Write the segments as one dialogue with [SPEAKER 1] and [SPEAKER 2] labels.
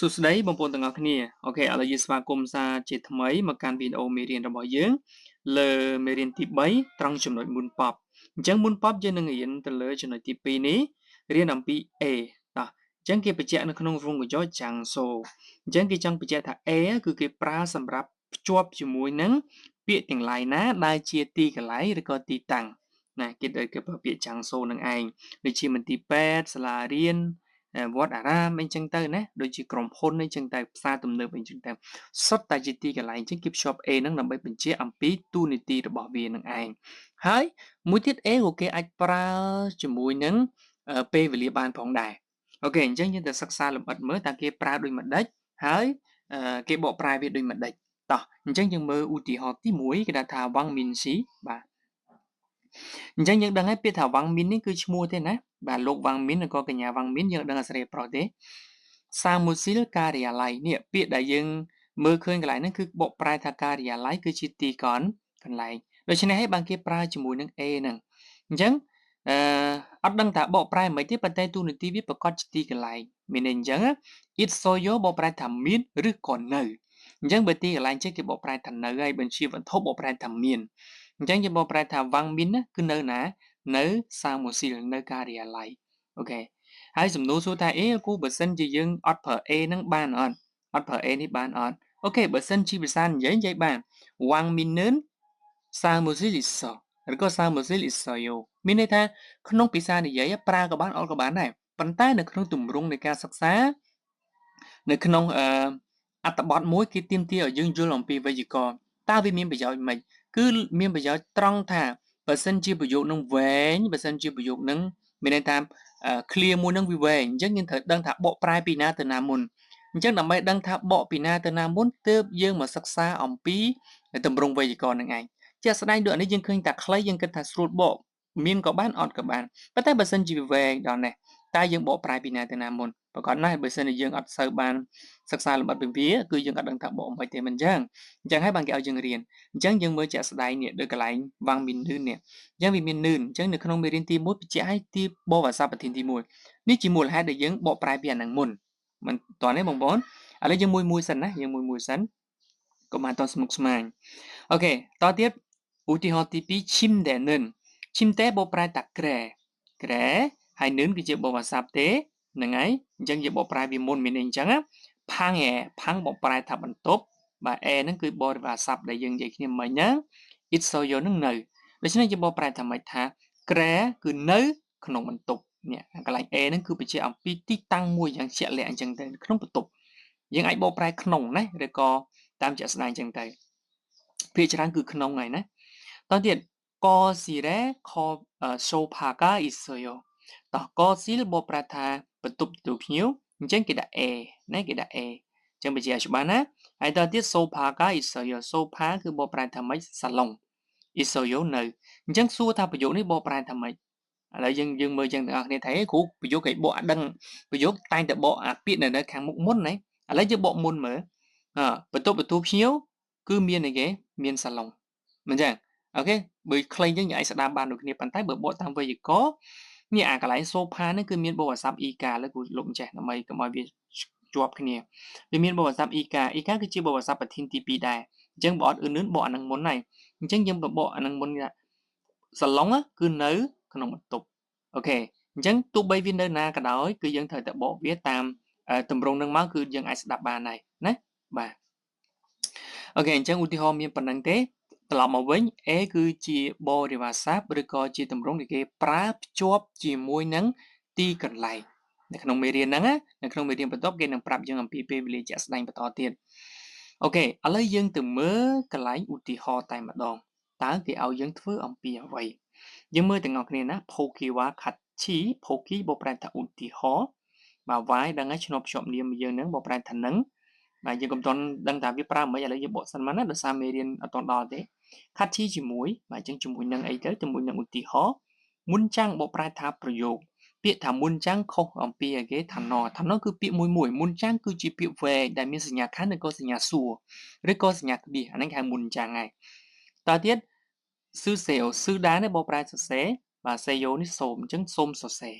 [SPEAKER 1] សួស្តីបងប្អូនទាំងអស់គ្នាអូខេឥឡូវយើងស្វាគមន៍សាជាថ្មីមកកាន់វីដេអូមេរៀនរបស់យើងលើមេរៀនទី3ត្រង់ចំណុចមុនប៉ុបអញ្ចឹងមុនប៉ុបយើងនឹងរៀនទៅលើចំណុចទី2នេះរៀនអំពី A តោះអញ្ចឹងគេបញ្ជាក់នៅក្នុងរងកញ្ចក់ចាំងសូអញ្ចឹងគេចង់បញ្ជាក់ថា A គឺគេប្រើសម្រាប់ភ្ជាប់ជាមួយនឹងពាក្យទាំងឡាយណាដែលជាទីកន្លែងឬក៏ទីតាំងណាគេប្រើពាក្យចាំងសូនឹងឯងដូចជាមន្ទីរពេទ្យសាលារៀនវត្តអារាមអីចឹងទៅណាដូចជាក្រុមហ៊ុនអីចឹងទៅផ្សារទំនើបអីចឹងទៅសុទ្ធតែជាទីកន្លែងចឹងគេភ្ជាប់ A ហ្នឹងដើម្បីបញ្ជាក់អំពីទូនីតិរបស់វានឹងឯងហើយមួយទៀត A ក៏គេអាចប្រើជាមួយនឹងពេលវេលាបានផងដែរអូខេអញ្ចឹងយើងទៅសិក្សាលម្អិតមើលតើគេប្រើដូចម្ដេចហើយគេបកប្រែវាដូចម្ដេចតោះអញ្ចឹងយើងមើលឧទាហរណ៍ទី1គេដាក់ថាវ៉ាងមីនស៊ីបាទអញ្ចឹងយើងដឹងហើយពាក្យថាវ៉ាងមីននេះគឺឈ្មោះទេណាបាទលោកវ៉ាងមីនឬក៏កញ្ញាវ៉ាងមីនយើងដឹងអាស្រ័យប្រុសទេសាមូស៊ីលការិយាល័យនេះពាក្យដែលយើងមើលឃើញកន្លែងហ្នឹងគឺបកប្រែថាការិយាល័យគឺជាទីកន្លែងដូច្នេះហើយបានគេប្រើជាមួយនឹង A ហ្នឹងអញ្ចឹងអឺអត់ដឹងថាបកប្រែមិនទេប៉ុន្តែទូនាទីវាប្រកាសជាទីកន្លែងមានន័យអញ្ចឹង it soyo បកប្រែថាមានឬក៏នៅអញ្ចឹងបើទីកន្លែងចេះគេបកប្រែថានៅហើយបញ្ជាវត្ថុបកប្រែថាមានអញ្ចឹងយើងបកប្រែថាវ៉ាងមីនណាគឺនៅណានៅសាមូស៊ីលនៅការិយាល័យអូខេហើយសំណួរសួរថាគូបើសិនជាយើងអត់ប្រើ A ហ្នឹងបានអត់ប្រើ A នេះបានអត់អូខេបើសិនជាភាសានិយាយបានវ៉ាងមីនសាមូស៊ីលីសឬក៏សាមូស៊ីលីសយោមានន័យថាក្នុងភាសានិយាយប្រើក៏បានអត់ក៏បានដែរប៉ុន្តែនៅក្នុងទម្រង់នៃការសិក្សានៅក្នុងអត្ថបទមួយគេទាមទារឲ្យយើងយល់អំពីវេយ្យាករណ៍តើវាមានប្រយោជន៍មិនគឺមានប្រយោជន៍ត្រង់ថាបើសិនជាប្រយោគនឹងវែងបើសិនជាប្រយោគនឹងមានន័យថា clear មួយនឹងវាវែងអញ្ចឹងយើងត្រូវដឹងថាបកប្រែពីណាទៅណាមុនអញ្ចឹងដើម្បីដឹងថាបកពីណាទៅណាមុនទើបយើងមកសិក្សាអំពីទម្រង់វេយ្យាករណ៍នឹងឯងជាក់ស្ដែងដូចនេះយើងឃើញតែខ្លីយើងគិតថាស្រួលបកមានក៏បានអត់ក៏បានប៉ុន្តែបើសិនជាវាវែងដល់នេះតែយើងបកប្រែពីណាទៅណាមុនប្រកបណាស់បើសិនជាយើងអត់សូវបានសិក្សាលម្អិតពីវាគឺយើងអត់ដឹងថាបកមិនទេមិនអញ្ចឹងហើយបានគេឲ្យយើងរៀនអញ្ចឹងយើងមើលជាក់ស្ដែងនេះដូចកន្លែងវ៉ាងមីននឿននេះអញ្ចឹងវាមាននឿនអញ្ចឹងនៅក្នុងមេរៀនទី1បញ្ជាក់ឲ្យទីបវសប្រធានទី1នេះជាមូលហេតុដែលយើងបកប្រែពីអានឹងមុនមិនតោះនេះបងប្អូនឥឡូវយើងមួយសិនណាយើងមួយសិនកុំឲ្យតស្មុគស្មាញអូខេតទៀតឧទាហរណ៍ទី2ឈីមតែនឿនឈីមតែបកប្រែតាក្រែហើយនឿនគឺជាបវស័ព្ទទេហ្នឹងហើយអញ្ចឹងយើងបកប្រែវាមុនមានអញ្ចឹងផាំងបកប្រែថាបន្ទប់បាទអហ្នឹងគឺបរិវារស័ព្ទដែលយើងនិយាយគ្នាមិញណា it so yo នឹងនៅដូច្នេះយើងបកប្រែថាម៉េចថាក្រែគឺនៅក្នុងបន្ទប់នេះកន្លែង A ហ្នឹងគឺបញ្ជាក់អំពីទីតាំងមួយយ៉ាងជាក់លាក់អញ្ចឹងទៅក្នុងបន្ទប់យើងអាចបកប្រែក្នុងណាឬក៏តាមជាក់ស្ដែងអញ្ចឹងទៅភាគច្រើនគឺក្នុងហើយណាតទៀតកស៊ីរ៉េខសូផាកាអ៊ីសូយ៉ូតោះកស៊ីលបកប្រែថាបន្ទប់ទទួលភ្ញៀវអញ្ចឹងគេដាក់ A ណាគេដាក់ A អញ្ចឹងបញ្ជាក់ច្បាស់ណាហើយតទៀតសូផាកាអ៊ីសូយ៉ូសូផាគឺបកប្រែថាម៉េចសាឡុងអ៊ីសូយ៉ូនៅអញ្ចឹងសួរថាប្រយោគនេះបកប្រែថាម៉េចឥឡូវយើងមើលចឹងទាំងអស់គ្នាថាគ្រូប្រយោគគេបកអត់ដឹងប្រយោគតែងតែបកអាពាក្យនៅខាងមុខមុនណាឥឡូវយើងបកមុនមើលបន្ទប់ទទួលភ្ញៀវគឺមានអីគេមានសាឡុងមិនចឹងអូខេបើខ្លីចឹងយើងអាចស្ដាប់បានដូចគ្នាប៉ុន្តែបើបកតាមវេយ្យាករណ៍នេះអាកន្លែងសូផានេះគឺមានបកអាស័ព្ទ EK លើគ្រូលោកចេះដើម្បីកុំឲ្យវាជាប់គ្នាវាមានបកអាស័ព្ទ EK គឺជាបកអាស័ព្ទប្រធានទី2ដែរអញ្ចឹងបើអត់អឿនបកអានឹងមុនហើយអញ្ចឹងយើងបកអានឹងមុនសាឡុងគឺនៅក្នុងបន្ទប់អូខេអញ្ចឹងទោះបីវានៅណាក៏ដោយគឺយើងត្រូវតែបកវាតាមទម្រង់នឹងមកគឺយើងអាចស្ដាប់បានហើយណាបាទអូខេអញ្ចឹងឧទាហរណ៍មានប៉ុណ្្នឹងទេត្រឡប់មកវិញ A គឺជាបរិវារស័ព្ទឬក៏ជាទម្រង់ដែលគេប្រើភ្ជាប់ជាមួយនឹងទីកន្លែងនៅក្នុងមេរៀនហ្នឹងណានៅក្នុងមេរៀនបន្ទាប់គេនឹងប្រាប់យើងអំពីពេលវេលាជាក់ស្ដែងបន្តទៀតអូខេឥឡូវយើងទៅមើលកន្លែងឧទាហរណ៍តែម្ដងតើគេឲ្យយើងធ្វើអំពីអ្វីយើងមើលទាំងអស់គ្នាណាផូគីវ៉ាខាត់ឈីផូគីបកប្រែថាឧទាហរណ៍បាទ why ដឹងហើយឆ្នប់ភ្ជាប់នាមយើងហ្នឹងបកប្រែថានឹងបាទយើងកុំទាន់ដឹងថាវាប្រើមិនឥឡូវយើងបកសិនមកណាដោយសារមេរៀនអត់ទាន់ដល់ទេខាត់ឈីជាមួយបាទអញ្ចឹងជាមួយនឹងអីទៅជាមួយនឹងឧទាហរណ៍មុនចាំងបកប្រែថាប្រយោគពាក្យថាមុនចាំងខុសអំពីអីគេឋានៈគឺពាក្យមួយមុនចាំងគឺជាពាក្យវែងដែលមានសញ្ញាខណ្ឌឬក៏សញ្ញាសួរឬក៏សញ្ញាក្បៀសអាហ្នឹងគេហៅមុនចាំងហើយតទៀតស៊ឺសេអូស៊ឺដែរនេះបកប្រែសរសេរបាទសេយ៉ូនេះសូមអញ្ចឹងសូមសរសេរ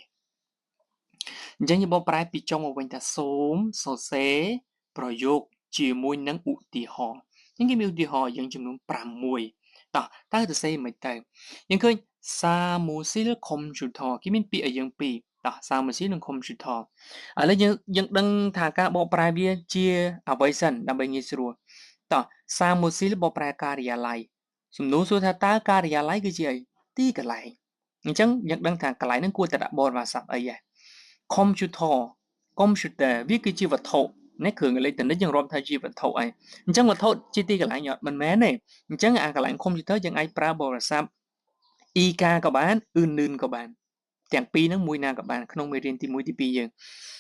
[SPEAKER 1] អញ្ចឹងយើងបកប្រែពីចុងមកវិញថាសូមសរសេរប្រយោគជាមួយនឹងឧទាហរណ៍អញ្ចឹងគេមានឧទាហរណ៍យើងចំនួន6តោះតើសរសេរមិនទៅយើងឃើញសាមូស៊ីលកុំព្យូទ័រគេមានពាក្យឲ្យយើងពីរតោះសាមូស៊ីលនិងកុំព្យូទ័រឥឡូវយើងដឹងថាការបកប្រែវាជាអ្វីសិនដើម្បីងាយស្រួលតោះសាមូស៊ីលបកប្រែការិយាល័យសំណួរសួរថាតើការិយាល័យគឺជាអីទីកន្លែងអញ្ចឹងយើងដឹងថាកន្លែងហ្នឹងគួរតែដាក់បរិយាស័ព្ទអីហ៎ computer computer វាគឺជាវត្ថុណាគ្រឿងអេឡិចត្រូនិកយើងរាប់ថាជាវត្ថុអីអញ្ចឹងវត្ថុជាទីកន្លែងអត់មិនមែនទេអញ្ចឹងអាកន្លែង computer យើងអាចប្រើបរិយាស័ព្ទ EK ក៏បានអ៊ឺនឺនក៏បានទាំងពីរហ្នឹងមួយណាក៏បានក្នុងមេរៀនទី1ទី2យើង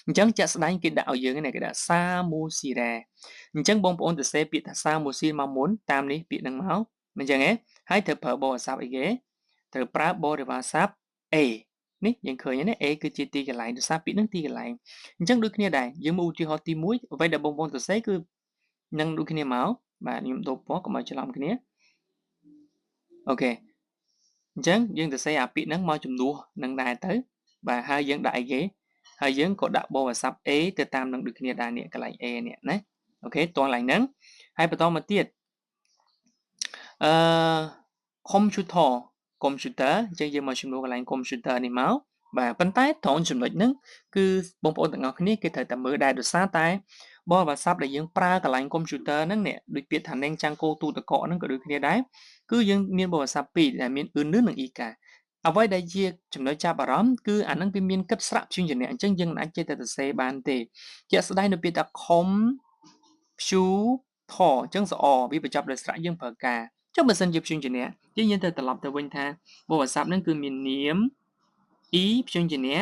[SPEAKER 1] អញ្ចឹងជាក់ស្ដែងគេដាក់ឲ្យយើងនេះគេដាក់សាមូស៊ីរ៉ាអញ្ចឹងបងប្អូនទៅសេពាក្យថាសាមូស៊ីមកមុនតាមនេះពាក្យហ្នឹងមកមិនអញ្ចឹងទេហើយត្រូវប្រើបរិយាស័ព្ទអីគេត្រូវប្រើបរិយាស័ព្ទ A នេះយើងឃើញណា A គឺជាទីកន្លែងដោយសារពាក្យហ្នឹងទីកន្លែងអញ្ចឹងដូចគ្នាដែរយើងមកឧទាហរណ៍ទី1អ្វីដែលបងប្អូនសរសេរគឺនឹងដូចគ្នាមកបាទខ្ញុំដូរពណ៌កុំឲ្យច្រឡំគ្នាអូខេអញ្ចឹងយើងសរសេរអាពាក្យហ្នឹងមកជំនួសនឹងដែរទៅបាទហើយយើងដាក់អីគេហើយយើងក៏ដាក់បរិយាស័ព្ទ A ទៅតាមនឹងដូចគ្នាដែរនេះកន្លែង A នេះណាអូខេតោះកន្លែងហ្នឹងហើយបន្តមកទៀតអឺ computer computer អញ្ចឹងយើងមកជំនួសកន្លែង computer នេះមកបាទប៉ុន្តែត្រង់ចំណុចហ្នឹងគឺបងប្អូនទាំងអស់គ្នាគេត្រូវតែមើលដែរដោយសារតែបរិយាស័ព្ទដែលយើងប្រើកន្លែង computer ហ្នឹងនេះដូចពាក្យថាណេងចាំងគោទូតកកហ្នឹងក៏ដូចគ្នាដែរគឺយើងមានបរិយាស័ព្ទពីរដែលមានអ៊ឺនឺននិងអ៊ីកាអ្វីដែលជាចំណុចចាប់អារម្មណ៍គឺអាហ្នឹងវាមានគិតស្រៈព្យញ្ជនៈអញ្ចឹងយើងមិនអាចចេះតែសរសេរបានទេជាក់ស្ដែងនៅពាក្យថា computer អញ្ចឹងសអវាបញ្ចប់ដោយស្រៈយើងប្រើការចុះបើសិនជាព្យញ្ជនៈយើងទៅត្រឡប់ទៅវិញថាបរិយាស័ព្ទហ្នឹងគឺមាននាម e ព្យញ្ជនៈ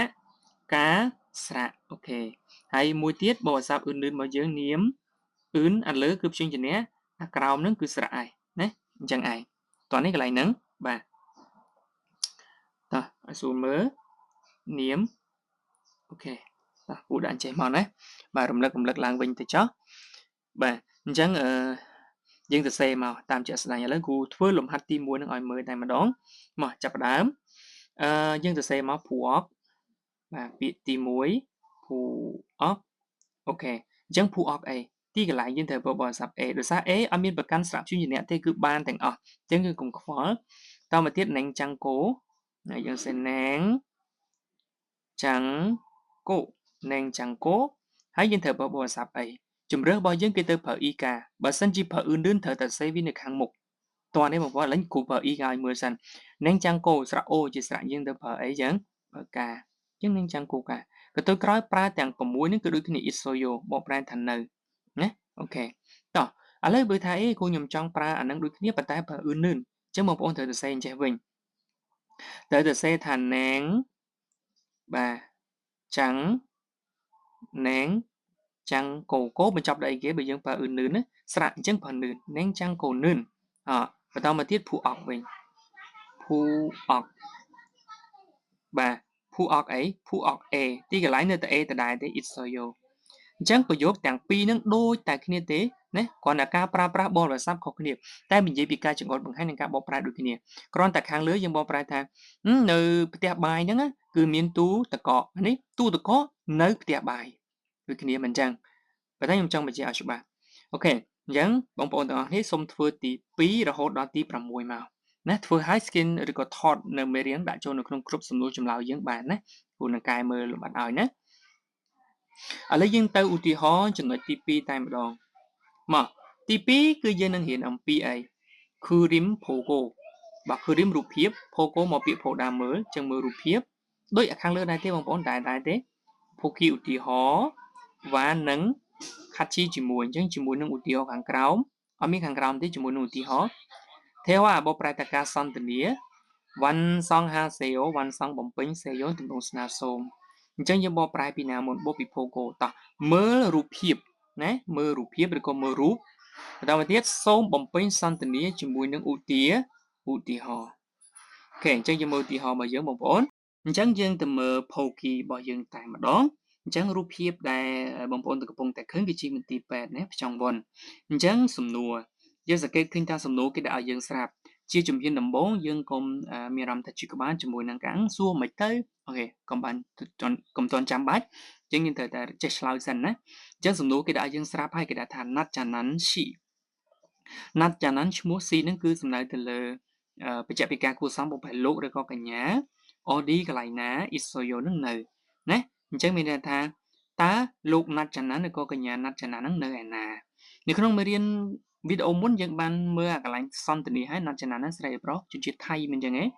[SPEAKER 1] ការស្រៈអូខេហើយមួយទៀតបរិយាស័ព្ទអ៊ឺនលឿនរបស់យើងនាមអ៊ឺនអាលើគឺព្យញ្ជនៈអាក្រោមហ្នឹងគឺស្រៈឯណាអញ្ចឹងឯងតោះនេះកន្លែងហ្នឹងបាទតោះឲ្យសួរមើលនាមអូខេតោះពូដាក់ចេះមកណាបាទរំលឹកឡើងវិញទៅចុះបាទអញ្ចឹងយើងសរសេរមកតាមជាក់ស្ដែងឥឡូវគ្រូធ្វើលំហាត់ទី1នឹងឲ្យមើលតែម្ដងមកចាប់ផ្ដើមយើងសរសេរមកភូអកបាទពាក្យទី1ភូអកអូខេអញ្ចឹងភូអកអីទីកន្លែងយើងត្រូវប្រើបរិយាស័ព្ទ A ដោយសារ A អត់មានប្រកាន់ស្រៈព្យញ្ជនៈទេគឺបានទាំងអស់អញ្ចឹងយើងកុំខ្វល់តមកទៀតណេងចាំងគោហើយយើងសេណេងចាំងគោណេងចាំងគោហើយយើងត្រូវប្រើបរិយាស័ព្ទអីជំរឿរបស់យើងគេទៅប្រើ EK បើសិនជាប្រើអ៊ឺនលឿនត្រូវតែសេវានៅខាងមុខតោះនេះបងប្អូនឥឡូវគ្រូប្រើ EK ឲ្យមើលសិនណេងចាំងគោស្រៈ O ជាស្រៈយើងទៅប្រើអីចឹងប្រើការចឹងណេងចាំងគោការក៏ទៅក្រោយប្រើទាំង6នេះគឺដូចគ្នា isoyo បកប្រែថានៅណាអូខេតោះឥឡូវបើថាអេគ្រូខ្ញុំចង់ប្រើអានឹងដូចគ្នាប៉ុន្តែប្រើអ៊ឺនលឿនចឹងបងប្អូនត្រូវទៅសេអញ្ចេះវិញត្រូវទៅសេថាណេងបាទចាំងណេងចាំងគោបញ្ចប់ដោយអីគេបើយើងប្រើអ៊ឺនលឿនណាស្រៈអញ្ចឹងប្រើលឿនណេងចាំងគោលឿនបន្តមកទៀតភូអកវិញភូអកបាទភូអកអីភូអក A ទីកន្លែងនៅតែ A ដដែលទេ itsoyo អញ្ចឹងប្រយោគទាំងពីរហ្នឹងដូចតែគ្នាទេណាគ្រាន់តែការប្រើប្រាស់បរិយាស័ព្ទខុសគ្នាតែនិយាយពីការចង្អុលបង្ហាញនិងការបកប្រែដូចគ្នាគ្រាន់តែខាងលើយើងបកប្រែថានៅផ្ទះបាយហ្នឹងគឺមានទូទឹកកកនេះទូទឹកកកនៅផ្ទះបាយដូចគ្នាមិនអញ្ចឹងប៉ុន្តែខ្ញុំចង់បញ្ជាក់ឲ្យច្បាស់អូខេអញ្ចឹងបងប្អូនទាំងអស់គ្នាសូមធ្វើទី2រហូតដល់ទី6មកណាធ្វើឲ្យ skin ឬក៏ថតនៅមេរៀនដាក់ចូលនៅក្នុងគ្រប់សំណួរចម្លើយយើងបានណាព្រោះនឹងកែមើលលំបាត់ឲ្យណាឥឡូវយើងទៅឧទាហរណ៍ចំណុចទី2តែម្ដងមកទី2គឺយើងនឹងរៀនអំពីអីគឺរីមផូកូបាទគឺរីមរូបភាពផូកូមកពាក្យផូដាមើលចឹងមើលរូបភាពដូចខាងលើដែរទេបងប្អូនដែរទេភូគីឧទាហរណ៍វ៉ានឹងខាត់ជីជាមួយអញ្ចឹងជាមួយនឹងឧទាហរណ៍ខាងក្រោមអត់មានខាងក្រោមទេជាមួយនឹងឧទាហរណ៍ទេវ៉ាបបប្រែតការសន្ទនាវ៉ាន់សងហាសេយោវ៉ាន់សងបំពេញសេយោទំនងស្នើសូមអញ្ចឹងយើងបកប្រែពីណាមុនបកពីភូកូតោះមើលរូបភាពណាមើលរូបភាពឬក៏មើលរូបបន្តមកទៀតសូមបំពេញសន្ទនាជាមួយនឹងឧទាហរណ៍អូខេអញ្ចឹងយើងមើលឧទាហរណ៍របស់យើងបងប្អូនអញ្ចឹងយើងទៅមើល Poki របស់យើងតែម្ដងអញ្ចឹងរូបភាពដែលបងប្អូនកំពុងតែឃើញគឺជាមន្ទីរពេទ្យណាផ្ចង់វ៉ុនអញ្ចឹងសំណួរយើងសង្កេតឃើញថាសំណួរគេដាក់ឲ្យយើងស្រាប់ chia chùm viên đầm bố dương cùng mi rằm thật chữ các bạn chùm mùi năng cắn xua mấy tới ok còn bạn cùng toàn chăm bách chẳng nhìn thời ta chết lao dần á chẳng dùng đủ cái đã dương srap hay cái đã thàn nát chán nắn xị nát chán nắn mua xị nó cứ sầm lại từ lờ bây giờ bị ca cua xong một phải lỗ rồi có cả nhá ở đi cái lại ná ít soi vô nó nở nè chẳng mình tha ta lục nát chán nắn có cả nhà nát chán nắn nó nở nà nếu không mới riêng video muốn dân ban mưa cái lạnh son từ này hay nát chán nắn nó sẽ bro chuyện chuyện thay mình chẳng ấy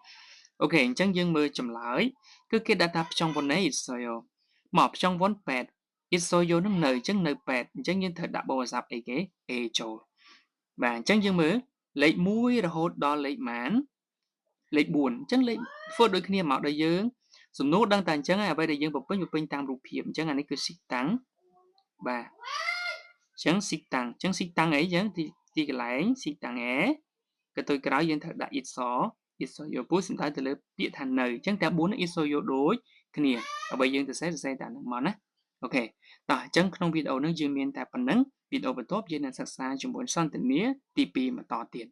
[SPEAKER 1] ok chẳng dân mưa chậm lại cứ cái data trong vốn này ít soi vô mọc trong vốn pet ít soi vô nó nở chẳng nở pet chẳng như thật đã bao giờ ấy cái trâu và chẳng dương mớ lấy mũi rồi hốt đó lấy mán lấy buồn chẳng lấy phớt đôi khi mạo đại dương dùng nốt đăng tàn chẳng à bây đại dương bộc với một bên tăng rụp hiểm chẳng hạn này cứ xịt tăng và chẳng xịt tăng ấy chẳng thì cái lái xịt tăng ấy cái tôi cái đó dương thật đã ít xó vô bút sinh thái từ lớp biết thành nơi chẳng ta bốn ít xó vô đối cái này ở bây dương từ sẽ tàn được món á ok rồi chẳng trong video nó dương miền tại phần nắng video bật top trên là sắc xa chúng muốn son tình nghĩa TP mà to tiền